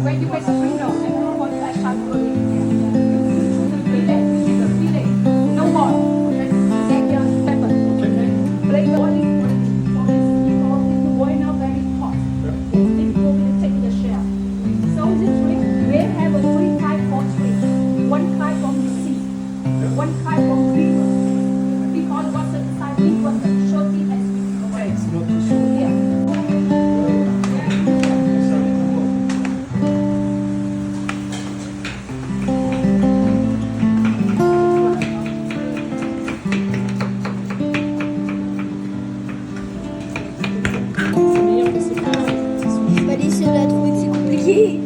When you get spring roll, I don't know what that shot will be. The fillet, no more. Take your pepper. Play the only because it's boil now very hot. It will take the shell. So this trick, we have a 3 type of trick. 1 type from the sea, 1 type from river. Because what's the side river, the shorty has away. Here. Pas les seuls à trouver, c'est compliqué.